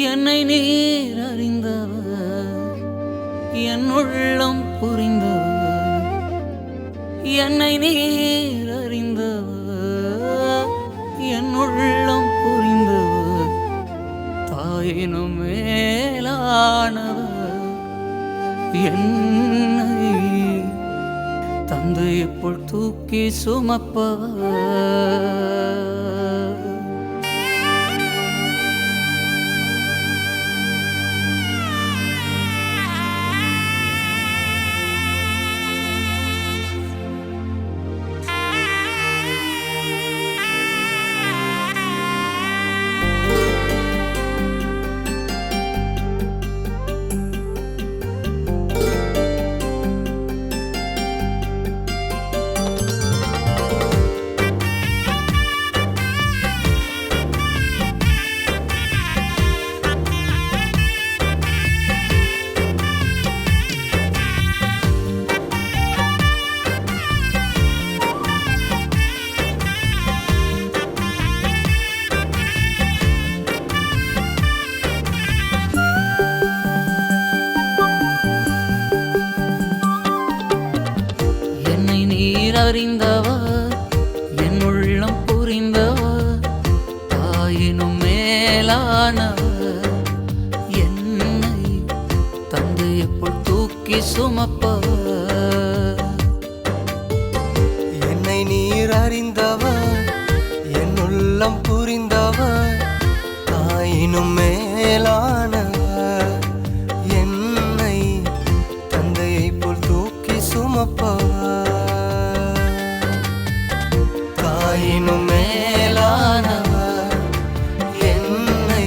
என்னை நீர் அறிந்தவர், என் உள்ளம் புரிந்தவர். என்னை நீர் அறிந்தவர், என் உள்ளம் புரிந்தவர். தாயினும் மேலானவர், என்னை தந்தையை போல் தூக்கி சுமப்பவர். நீர் அறிந்தவர், என் உள்ளம் புரிந்தவர். தாயினும் மேலானவர், என்னை தந்தையை போல் தூக்கி சுமப்பவர். என்னை நீர் அறிந்தவர், என் உள்ளம் புரிந்தவர். தாயினும் மேலானவர், என்னை தந்தையை போல் தூக்கி சுமப்பவர். தாயினும் மேலானவர், என்னை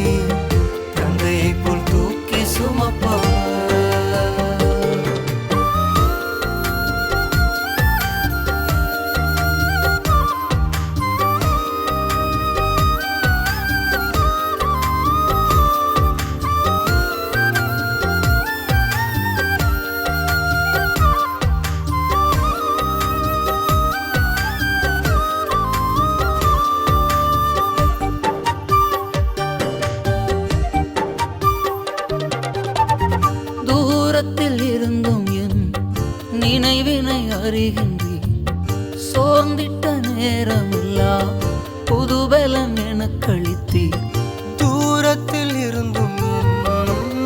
தந்தையை போல் தூக்கி சுமப்பவர். தூரத்தில் இருந்தும் என் நினைவினை அறிகின்றேன். சோர்ந்திட்ட நேரமெல்லாம் புதுபலம் எனக்களித்தீர். தூரத்தில் இருந்தும் என்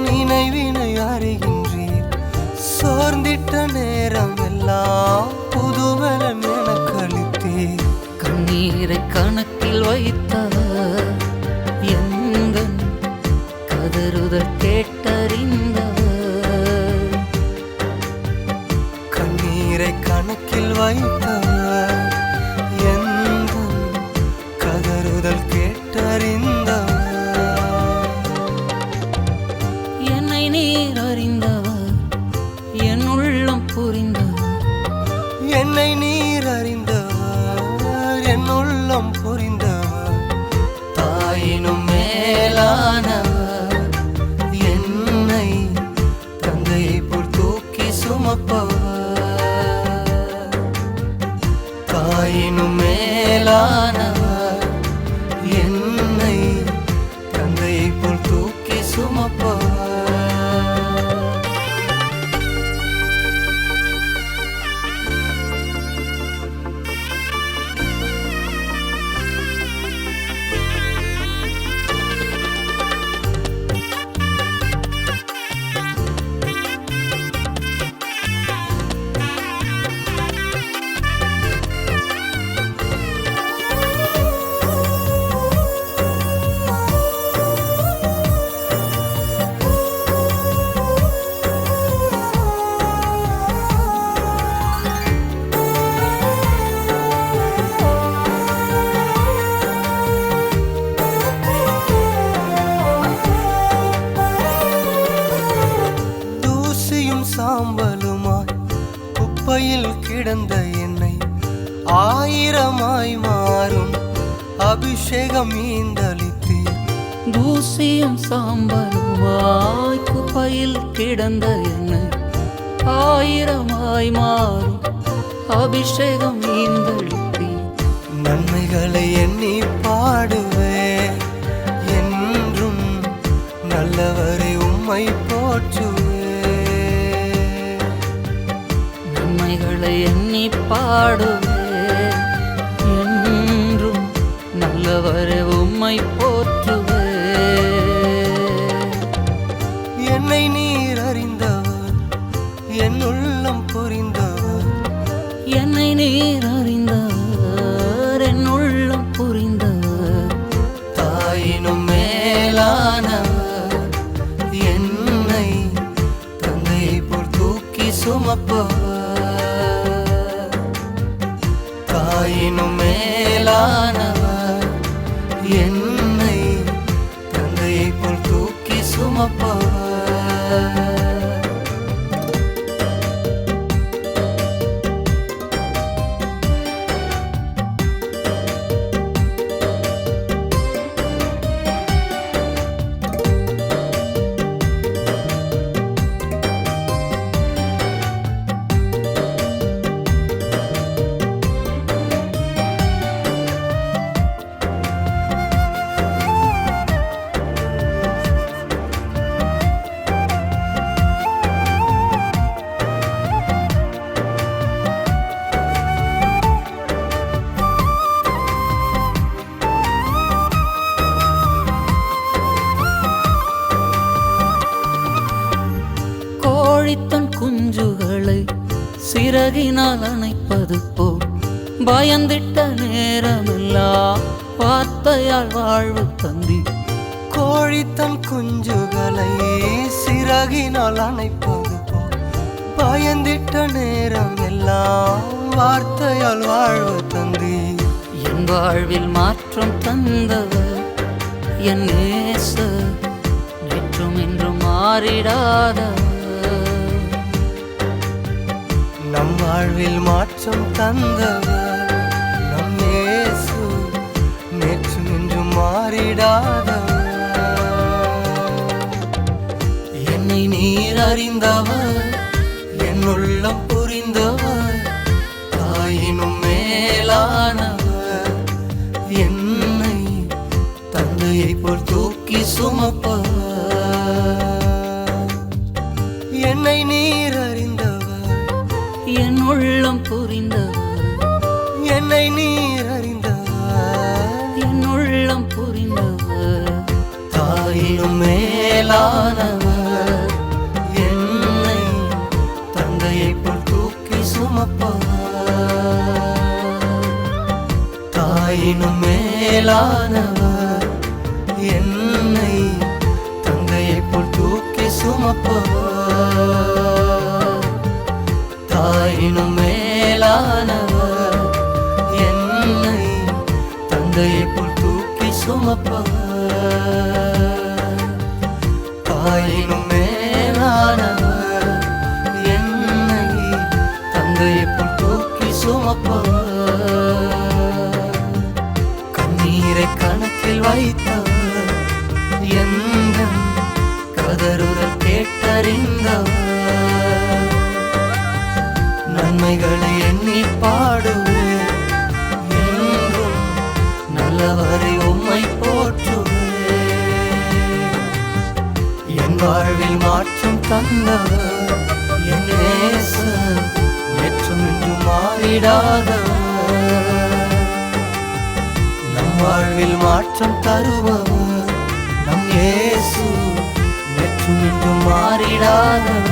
நினைவினை அறிகின்றீர். சோர்ந்திட்ட நேரம் எல்லாம் புதுபலம் எனக்களித்தீர். கண்ணீரை கணக்கில் வைத்தவர், எந்தன் கதறுதல் கேட்டறிந்தவர். கண்ணீரை கணக்கில் வைத்தவர், எந்தன் கதறுதல் கேட்டறிந்தவர். என்னை நீர் அறிந்தவர், என் உள்ளம் புரிந்தவர். என்னை நீர் அறிந்தவர், என் உள்ளம் புரிந்தவர். தாயினும் மேலானவர், என்னை தந்தையை போல் தூக்கி சுமப்பவர். தாயினும் மேலானவர், என்னை தந்தையை போல் தூக்கி சுமப்பவர். சாம்பலுமாய் குப்பையில் கிடந்த என்னை ஆயிரமாய் மாறும் அபிஷேகம் ஈந்தளித்தீர். தூசியும் சாம்பலுமாய் குப்பையில் கிடந்த என்னை ஆயிரமாய் மாறும் அபிஷேகம் ஈந்தளித்தீர். நன்மைகளை எண்ணி பாடுவே, என்றும் உம்மை போற்றுவேன். நன்மைகளை எண்ணி பாடுவேன், என்றும் நல்லவரே உம்மை போற்றுவேன். என்னை நீர் அறிந்தவர், என் உள்ளம் புரிந்தவர். என்னை நீர் அறிந்தவர், என் உள்ளம் புரிந்தவர். தாயினும் மேலானவர், என்னை தந்தையை போல் தூக்கி சுமப்பவர். தாயினும் மேலானவர், என்னை தந்தையை போல் தூக்கி சுமப்பவர். தன் குஞ்சுகளை சிறகினால் அணைப்பது போல் பயந்திட்ட நேரமெல்லாம் வார்த்தையால் வாழ்வு தந்தி. கோழி தன் குஞ்சுகளை சிறகினால் அணைப்பது போல் பயந்திட்ட நேரம் எல்லாம் வார்த்தையால் வாழ்வு தந்தி. என் வாழ்வில் மாற்றம் தந்தவர் என் நேசர், நேற்றும் இன்றும் மாறிடாதவர். நம் வாழ்வில் மாற்றம் தந்தவர் நம் இயேசு, நேற்றும் இன்றும் மாறிடாதவர். என்னை நீர் அறிந்தவர், என் உள்ளம் புரிந்தவர். தாயினும் மேலானவர், என்னை தந்தையை போல் தூக்கி சுமப்பவர். என்னை நீர் அறிந்தவர், என் உள்ளம் புரிந்தவர். என்னை நீர் அறிந்தவர், என் உள்ளம் புரிந்தவர். தாயினும் மேலானவர், என்னை தந்தையை போல் தூக்கி சுமப்பவர். தாயினும் மேலானவர், என்னை தந்தையை போல் தூக்கி சுமப்பவர். தாயினும் மேலானவர், என்னை தந்தையை போல் தூக்கி சுமப்பவர். தாயினும் மேலானவர், என்னை தந்தையை போல் தூக்கி சுமப்பவர். கண்ணீரை கணக்கில் வைத்தவர், எந்தன் கதறுதல் கேட்டறிந்தவர். நன்மைகளை எண்ணி பாடுவேன், என்றும் நல்லவரை உம்மை போற்றுவேன். என் வாழ்வில் மாற்றம் தந்தவர் என் நேசர், நேற்றும் இன்றும் மாறிடாதவர். நம் வாழ்வில் மாற்றம் தருபவர் நம் இயேசு, நேற்றும் இன்றும் மாறிடாதவர்.